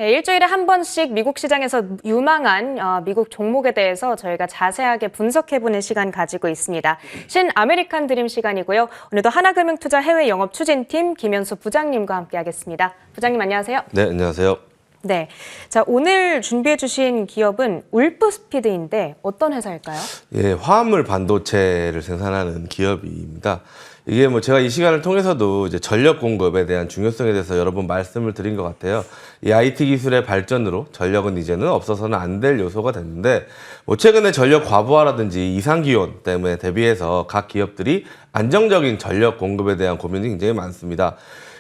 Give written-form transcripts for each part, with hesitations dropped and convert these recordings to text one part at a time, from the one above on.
네, 일주일에 한 번씩 미국 시장에서 유망한 미국 종목에 대해서 저희가 자세하게 분석해보는 시간 가지고 있습니다. 신아메리칸 드림 시간이고요. 오늘도 하나금융투자 해외 영업 추진팀 김현수 부장님과 함께하겠습니다. 부장님 안녕하세요. 네, 안녕하세요. 네, 자 오늘 준비해주신 기업은 울프스피드인데 어떤 회사일까요? 예, 화합물 반도체를 생산하는 기업입니다. 이게 뭐 제가 이 시간을 통해서도 이제 전력 공급에 대한 중요성에 대해서 여러 번 말씀을 드린 것 같아요. 이 IT 기술의 발전으로 전력은 이제는 없어서는 안 될 요소가 됐는데, 뭐 최근에 전력 과부하라든지 이상 기온 때문에 대비해서 각 기업들이 안정적인 전력 공급에 대한 고민이 굉장히 많습니다.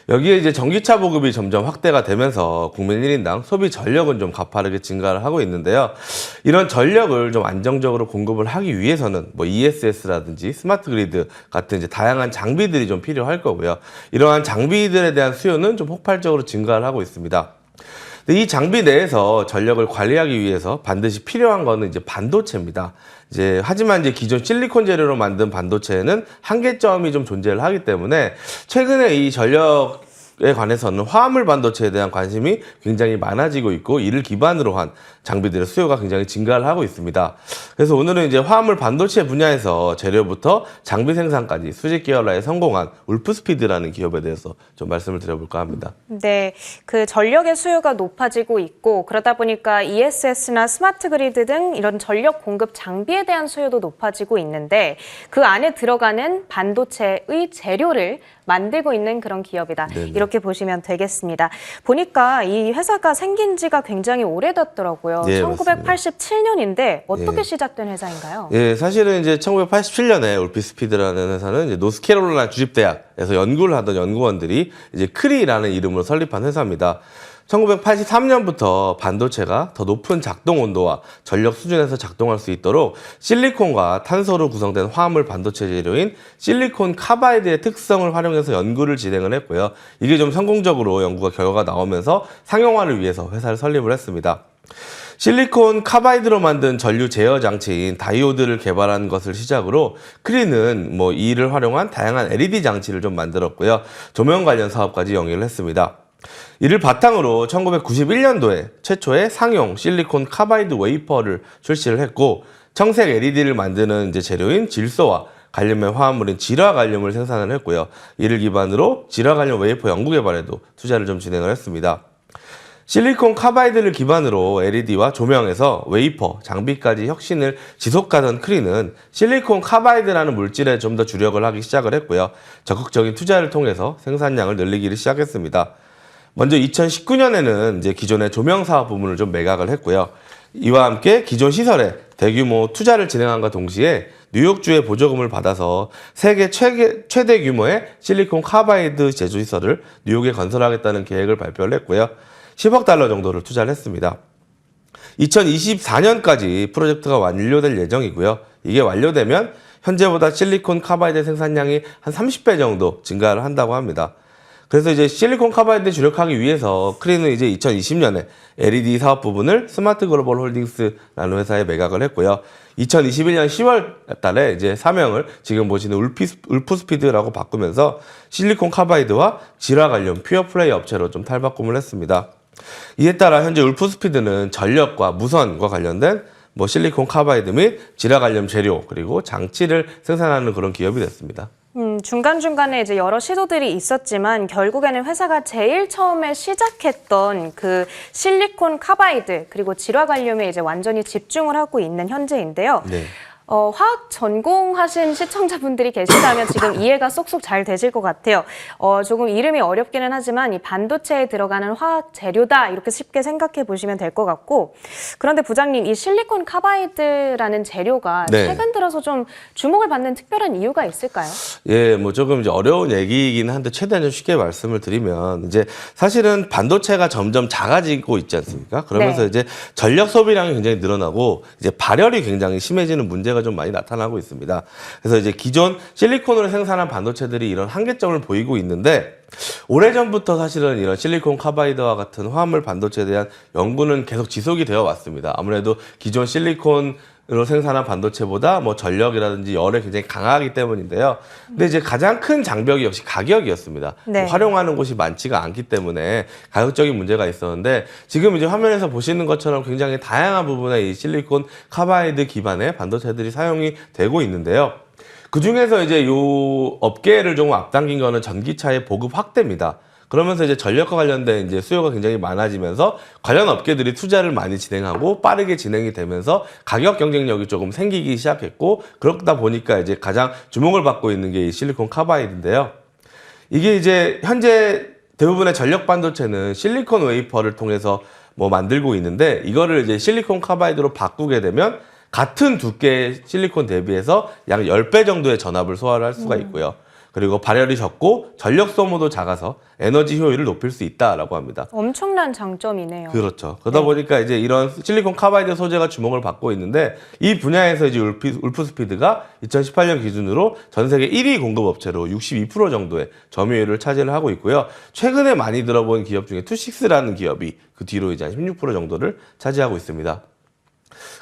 여기에 이제 전기차 보급이 점점 확대가 되면서 국민 1인당 소비 전력은 좀 가파르게 증가를 하고 있는데요. 이런 전력을 좀 안정적으로 공급을 하기 위해서는 뭐 ESS라든지 스마트 그리드 같은 이제 다양한 장비들이 좀 필요할 거고요. 이러한 장비들에 대한 수요는 좀 폭발적으로 증가를 하고 있습니다. 근데 이 장비 내에서 전력을 관리하기 위해서 반드시 필요한 거는 이제 반도체입니다. 하지만 기존 실리콘 재료로 만든 반도체에는 한계점이 좀 존재를 하기 때문에 최근에 이 전력에 관해서는 화합물 반도체에 대한 관심이 굉장히 많아지고 있고, 이를 기반으로 한 장비들의 수요가 굉장히 증가를 하고 있습니다. 그래서 오늘은 이제 화합물 반도체 분야에서 재료부터 장비 생산까지 수직 계열화에 성공한 울프스피드라는 기업에 대해서 좀 말씀을 드려볼까 합니다. 네, 그 전력의 수요가 높아지고 있고, 그러다 보니까 ESS나 스마트 그리드 등 이런 전력 공급 장비에 대한 수요도 높아지고 있는데, 그 안에 들어가는 반도체의 재료를 만들고 있는 그런 기업이다. 네네. 이렇게 보시면 되겠습니다. 보니까 이 회사가 생긴 지가 굉장히 오래됐더라고요. 예, 1987년인데 어떻게 예. 시작된 회사인가요? 예, 사실은 이제 1987년에 울프스피드라는 회사는 이제 노스캐롤라이나 주립대학에서 연구를 하던 연구원들이 이제 크리라는 이름으로 설립한 회사입니다. 1983년부터 반도체가 더 높은 작동 온도와 전력 수준에서 작동할 수 있도록 실리콘과 탄소로 구성된 화합물 반도체 재료인 실리콘 카바이드의 특성을 활용해서 연구를 진행을 했고요. 이게 좀 성공적으로 연구가 결과가 나오면서 상용화를 위해서 회사를 설립을 했습니다. 실리콘 카바이드로 만든 전류 제어 장치인 다이오드를 개발한 것을 시작으로 크리는 이를 활용한 다양한 LED 장치를 좀 만들었고요. 조명 관련 사업까지 영위를 했습니다. 이를 바탕으로 1991년도에 최초의 상용 실리콘 카바이드 웨이퍼를 출시를 했고, 청색 LED를 만드는 재료인 질소와 갈륨의 화합물인 질화 갈륨을 생산을 했고요. 이를 기반으로 질화 갈륨 웨이퍼 연구 개발에도 투자를 좀 진행을 했습니다. 실리콘 카바이드를 기반으로 LED와 조명에서 웨이퍼, 장비까지 혁신을 지속하던 크리는 실리콘 카바이드라는 물질에 좀 더 주력을 하기 시작을 했고요. 적극적인 투자를 통해서 생산량을 늘리기를 시작했습니다. 먼저 2019년에는 기존의 조명 사업 부문을 좀 매각을 했고요. 이와 함께 기존 시설에 대규모 투자를 진행함과 동시에 뉴욕주의 보조금을 받아서 세계 최대 규모의 실리콘 카바이드 제조 시설을 뉴욕에 건설하겠다는 계획을 발표를 했고요. 10억 달러 정도를 투자를 했습니다. 2024년까지 프로젝트가 완료될 예정이고요. 이게 완료되면 현재보다 실리콘 카바이드 생산량이 한 30배 정도 증가를 한다고 합니다. 그래서 실리콘 카바이드에 주력하기 위해서 크리는 2020년에 LED 사업 부분을 스마트 글로벌 홀딩스라는 회사에 매각을 했고요. 2021년 10월 달에 사명을 지금 보시는 울프스피드라고 바꾸면서 실리콘 카바이드와 질화 관련 퓨어 플레이 업체로 좀 탈바꿈을 했습니다. 이에 따라 현재 울프스피드는 전력과 무선과 관련된 실리콘 카바이드 및 질화 관련 재료 그리고 장치를 생산하는 그런 기업이 됐습니다. 중간중간에 여러 시도들이 있었지만 결국에는 회사가 제일 처음에 시작했던 그 실리콘 카바이드 그리고 질화 갈륨에 완전히 집중을 하고 있는 현재인데요. 네. 화학 전공하신 시청자분들이 계시다면 지금 이해가 쏙쏙 잘 되실 것 같아요. 조금 이름이 어렵기는 하지만 이 반도체에 들어가는 화학 재료다 이렇게 쉽게 생각해 보시면 될 것 같고, 그런데 부장님 이 실리콘 카바이드라는 재료가 네. 최근 들어서 좀 주목을 받는 특별한 이유가 있을까요? 예, 조금 어려운 얘기이긴 한데 최대한 좀 쉽게 말씀을 드리면 사실은 반도체가 점점 작아지고 있지 않습니까? 그러면서 네. 전력 소비량이 굉장히 늘어나고 발열이 굉장히 심해지는 문제가 좀 많이 나타나고 있습니다. 그래서 기존 실리콘으로 생산한 반도체들이 이런 한계점을 보이고 있는데, 오래전부터 사실은 이런 실리콘 카바이드와 같은 화합물 반도체에 대한 연구는 계속 지속이 되어 왔습니다. 아무래도 기존 실리콘 생산한 반도체보다 뭐 전력이라든지 열에 굉장히 강하기 때문인데요. 근데 이제 가장 큰 장벽이 역시 가격이었습니다. 네. 뭐 활용하는 곳이 많지가 않기 때문에 가격적인 문제가 있었는데 지금 이제 화면에서 보시는 것처럼 굉장히 다양한 부분에 이 실리콘 카바이드 기반의 반도체들이 사용이 되고 있는데요. 그 중에서 이제 요 업계를 조금 앞당긴 거는 전기차의 보급 확대입니다. 그러면서 이제 전력과 관련된 이제 수요가 굉장히 많아지면서 관련 업계들이 투자를 많이 진행하고 빠르게 진행이 되면서 가격 경쟁력이 조금 생기기 시작했고 그러다 보니까 이제 가장 주목을 받고 있는 게 이 실리콘 카바이드인데요. 이게 이제 현재 대부분의 전력 반도체는 실리콘 웨이퍼를 통해서 뭐 만들고 있는데 이거를 이제 실리콘 카바이드로 바꾸게 되면 같은 두께의 실리콘 대비해서 약 10배 정도의 전압을 소화를 할 수가 있고요. 그리고 발열이 적고 전력 소모도 작아서 에너지 효율을 높일 수 있다라고 합니다. 엄청난 장점이네요. 그렇죠. 그러다 보니까 이제 이런 실리콘 카바이드 소재가 주목을 받고 있는데 이 분야에서 이제 울프스피드가 2018년 기준으로 전 세계 1위 공급 업체로 62% 정도의 점유율을 차지를 하고 있고요. 최근에 많이 들어본 기업 중에 투식스라는 기업이 그 뒤로 이제 한 16% 정도를 차지하고 있습니다.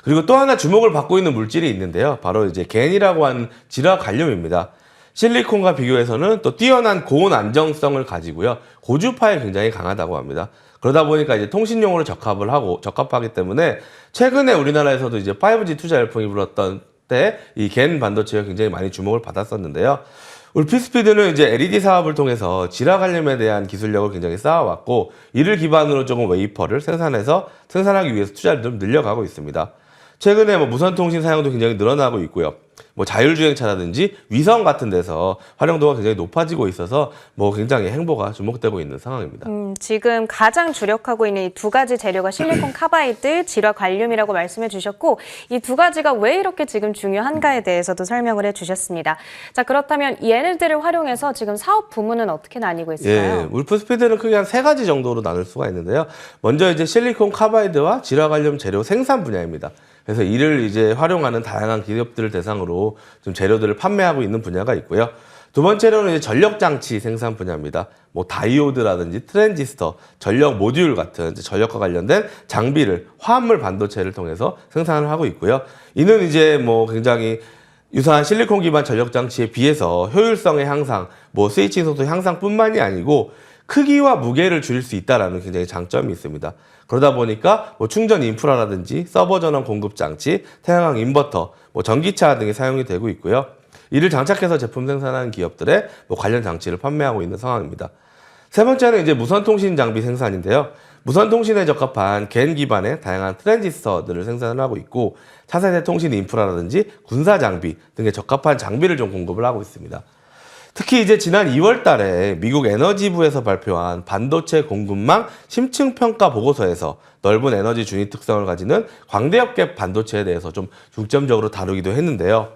그리고 또 하나 주목을 받고 있는 물질이 있는데요. 바로 이제 겐이라고 하는 질화 갈륨입니다. 실리콘과 비교해서는 또 뛰어난 고온 안정성을 가지고요. 고주파에 굉장히 강하다고 합니다. 그러다 보니까 이제 통신용으로 적합하기 때문에 최근에 우리나라에서도 이제 5G 투자 열풍이 불었던 때 이 겐 반도체가 굉장히 많이 주목을 받았었는데요. 울피스피드는 이제 LED 사업을 통해서 질화 갈륨에 대한 기술력을 굉장히 쌓아왔고 이를 기반으로 조금 웨이퍼를 생산하기 위해서 투자를 좀 늘려가고 있습니다. 최근에 뭐 무선 통신 사용도 굉장히 늘어나고 있고요. 뭐 자율주행차라든지 위성 같은 데서 활용도가 굉장히 높아지고 있어서 뭐 굉장히 행보가 주목되고 있는 상황입니다. 지금 가장 주력하고 있는 이 두 가지 재료가 실리콘 카바이드, 질화 갈륨이라고 말씀해 주셨고 이 두 가지가 왜 이렇게 지금 중요한가에 대해서도 설명을 해 주셨습니다. 자, 그렇다면 이 얘네들을 활용해서 지금 사업 부문은 어떻게 나뉘고 있을까요? 예, 울프스피드는 크게 한 3가지 정도로 나눌 수가 있는데요. 먼저 이제 실리콘 카바이드와 질화 갈륨 재료 생산 분야입니다. 그래서 이를 이제 활용하는 다양한 기업들을 대상으로 좀 재료들을 판매하고 있는 분야가 있고요. 두 번째로는 이제 전력 장치 생산 분야입니다. 뭐 다이오드라든지 트랜지스터, 전력 모듈 같은 이제 전력과 관련된 장비를 화합물 반도체를 통해서 생산을 하고 있고요. 이는 이제 뭐 굉장히 유사한 실리콘 기반 전력 장치에 비해서 효율성의 향상, 뭐 스위칭 속도 향상뿐만이 아니고 크기와 무게를 줄일 수 있다라는 굉장히 장점이 있습니다. 그러다 보니까 뭐 충전 인프라라든지 서버 전원 공급 장치, 태양광 인버터, 뭐 전기차 등이 사용이 되고 있고요. 이를 장착해서 제품 생산하는 기업들의 뭐 관련 장치를 판매하고 있는 상황입니다. 세 번째는 이제 무선 통신 장비 생산인데요. 무선 통신에 적합한 겐 기반의 다양한 트랜지스터들을 생산을 하고 있고 차세대 통신 인프라라든지 군사 장비 등에 적합한 장비를 좀 공급을 하고 있습니다. 특히 이제 지난 2월 달에 미국 에너지부에서 발표한 반도체 공급망 심층 평가 보고서에서 넓은 에너지 준위 특성을 가지는 광대역계 반도체에 대해서 좀 중점적으로 다루기도 했는데요.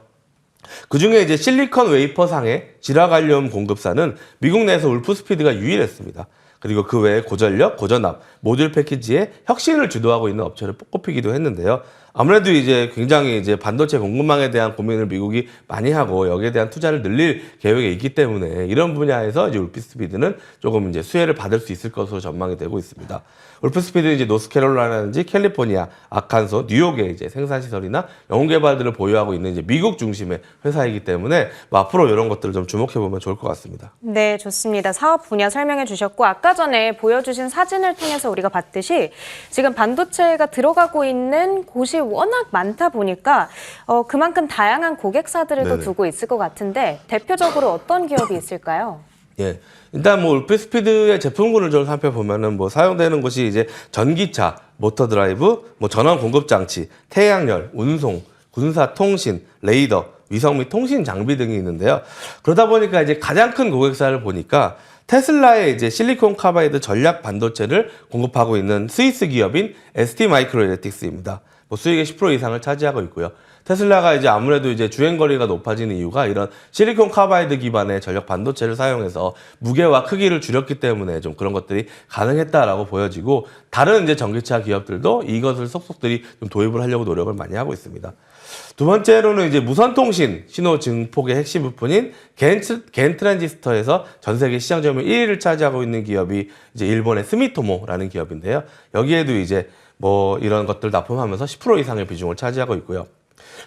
그 중에 이제 실리콘 웨이퍼상의 질화 갈륨 공급사는 미국 내에서 울프스피드가 유일했습니다. 그리고 그 외에 고전력, 고전압, 모듈 패키지의 혁신을 주도하고 있는 업체를 꼽히기도 했는데요. 아무래도 이제 굉장히 이제 반도체 공급망에 대한 고민을 미국이 많이 하고 여기에 대한 투자를 늘릴 계획에 있기 때문에 이런 분야에서 이제 울프스피드는 조금 이제 수혜를 받을 수 있을 것으로 전망이 되고 있습니다. 울프스피드는 이제 노스캐롤라이나든지 캘리포니아, 아칸소, 뉴욕의 이제 생산 시설이나 연구 개발들을 보유하고 있는 이제 미국 중심의 회사이기 때문에 뭐 앞으로 이런 것들을 좀 주목해 보면 좋을 것 같습니다. 네, 좋습니다. 사업 분야 설명해 주셨고 아까 전에 보여주신 사진을 통해서 우리가 봤듯이 지금 반도체가 들어가고 있는 곳이 워낙 많다 보니까 그만큼 다양한 고객사들을 또 네네. 두고 있을 것 같은데 대표적으로 어떤 기업이 있을까요? 예. 일단 뭐 울프스피드의 제품군을 좀 살펴보면은 뭐 사용되는 곳이 이제 전기차, 모터 드라이브, 뭐 전원 공급 장치, 태양열, 운송, 군사 통신, 레이더, 위성 및 통신 장비 등이 있는데요. 그러다 보니까 이제 가장 큰 고객사를 보니까 테슬라의 이제 실리콘 카바이드 전략 반도체를 공급하고 있는 스위스 기업인 ST마이크로엘렉틱스입니다. 뭐 수익의 10% 이상을 차지하고 있고요. 테슬라가 이제 아무래도 이제 주행거리가 높아지는 이유가 이런 실리콘 카바이드 기반의 전력 반도체를 사용해서 무게와 크기를 줄였기 때문에 좀 그런 것들이 가능했다라고 보여지고 다른 이제 전기차 기업들도 이것을 속속들이 좀 도입을 하려고 노력을 많이 하고 있습니다. 두 번째로는 이제 무선통신 신호 증폭의 핵심 부품인 겐 트랜지스터에서 전 세계 시장 점유율 1위를 차지하고 있는 기업이 이제 일본의 스미토모라는 기업인데요. 여기에도 이제 뭐 이런 것들 납품하면서 10% 이상의 비중을 차지하고 있고요.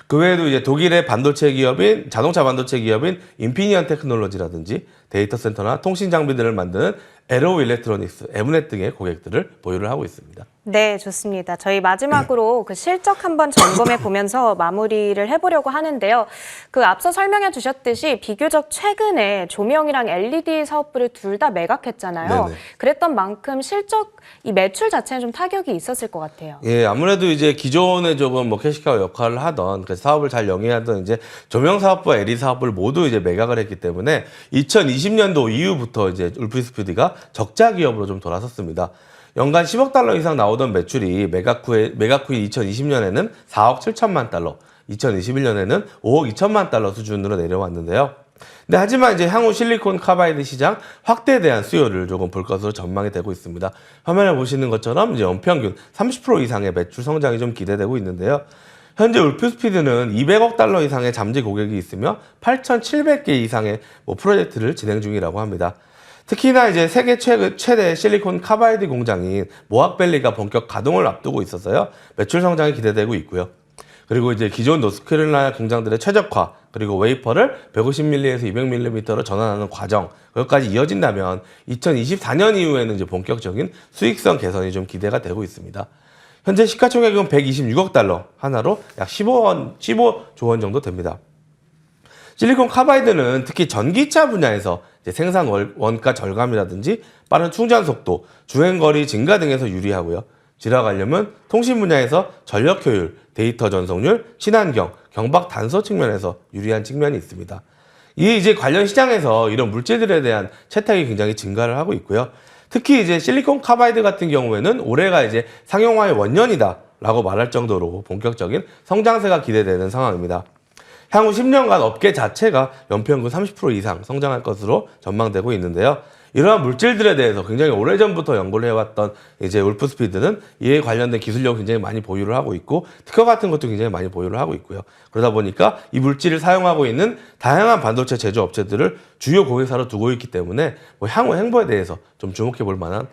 그 외에도 이제 독일의 반도체 기업인 자동차 반도체 기업인 인피니언 테크놀로지라든지 데이터 센터나 통신 장비들을 만드는 에로 일렉트로닉스, 에브넷 등의 고객들을 보유를 하고 있습니다. 네, 좋습니다. 저희 마지막으로 그 실적 한번 점검해 보면서 마무리를 해보려고 하는데요. 그 앞서 설명해 주셨듯이 비교적 최근에 조명이랑 LED 사업부를 둘 다 매각했잖아요. 네네. 그랬던 만큼 실적, 이 매출 자체는 좀 타격이 있었을 것 같아요. 예, 아무래도 이제 기존에 조금 뭐 캐시카우 역할을 하던 그 사업을 잘 영위하던 이제 조명 사업부와 LED 사업부를 모두 이제 매각을 했기 때문에 2020년도 이후부터 이제 울프스피드가 적자 기업으로 좀 돌아섰습니다. 연간 10억 달러 이상 나오던 매출이 매각 후인 2020년에는 4억 7천만 달러, 2021년에는 5억 2천만 달러 수준으로 내려왔는데요. 근데 하지만 이제 향후 실리콘 카바이드 시장 확대에 대한 수요를 조금 볼 것으로 전망이 되고 있습니다. 화면에 보시는 것처럼 이제 연평균 30% 이상의 매출 성장이 좀 기대되고 있는데요. 현재 울프스피드는 200억 달러 이상의 잠재 고객이 있으며 8,700개 이상의 프로젝트를 진행 중이라고 합니다. 특히나 이제 세계 최대 실리콘 카바이드 공장인 모학밸리가 본격 가동을 앞두고 있어서요. 매출 성장이 기대되고 있고요. 그리고 이제 기존 노스캐롤라이나 공장들의 최적화, 그리고 웨이퍼를 150mm에서 200mm로 전환하는 과정, 그것까지 이어진다면 2024년 이후에는 이제 본격적인 수익성 개선이 좀 기대가 되고 있습니다. 현재 시가총액은 126억 달러, 하나로 약 15조 원 정도 됩니다. 실리콘 카바이드는 특히 전기차 분야에서 이제 생산 원가 절감이라든지 빠른 충전 속도, 주행거리 증가 등에서 유리하고요. 지나가려면 통신 분야에서 전력 효율, 데이터 전송률, 친환경, 경박 단서 측면에서 유리한 측면이 있습니다. 이 이제 관련 시장에서 이런 물질들에 대한 채택이 굉장히 증가를 하고 있고요. 특히 이제 실리콘 카바이드 같은 경우에는 올해가 이제 상용화의 원년이다라고 말할 정도로 본격적인 성장세가 기대되는 상황입니다. 향후 10년간 업계 자체가 연평균 30% 이상 성장할 것으로 전망되고 있는데요. 이러한 물질들에 대해서 굉장히 오래전부터 연구를 해왔던 이제 울프스피드는 이에 관련된 기술력을 굉장히 많이 보유를 하고 있고 특허 같은 것도 굉장히 많이 보유를 하고 있고요. 그러다 보니까 이 물질을 사용하고 있는 다양한 반도체 제조업체들을 주요 고객사로 두고 있기 때문에 향후 행보에 대해서 좀 주목해 볼 만한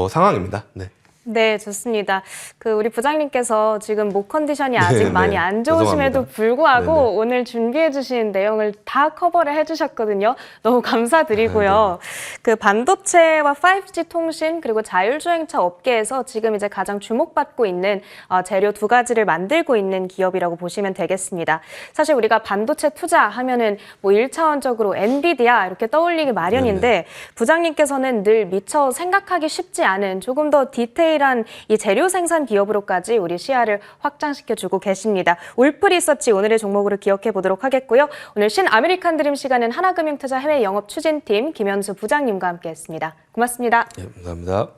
상황입니다. 네. 네, 좋습니다. 그 우리 부장님께서 지금 목 컨디션이 아직 네, 많이 네. 안 좋으심에도 죄송합니다. 불구하고 네, 네. 오늘 준비해 주신 내용을 다 커버를 해 주셨거든요. 너무 감사드리고요. 그 반도체와 5G 통신 그리고 자율주행차 업계에서 지금 이제 가장 주목받고 있는 재료 두 가지를 만들고 있는 기업이라고 보시면 되겠습니다. 사실 우리가 반도체 투자 하면은 뭐 1차원적으로 엔비디아 이렇게 떠올리기 마련인데 부장님께서는 늘 미처 생각하기 쉽지 않은 조금 더 디테일한 이 재료 생산 기업으로까지 우리 시야를 확장시켜주고 계십니다. 울프 리서치 오늘의 종목으로 기억해 보도록 하겠고요. 오늘 신아메리칸 드림 시간은 하나금융투자 해외 영업 추진팀 김현수 부장님과 함께했습니다. 고맙습니다. 네, 감사합니다.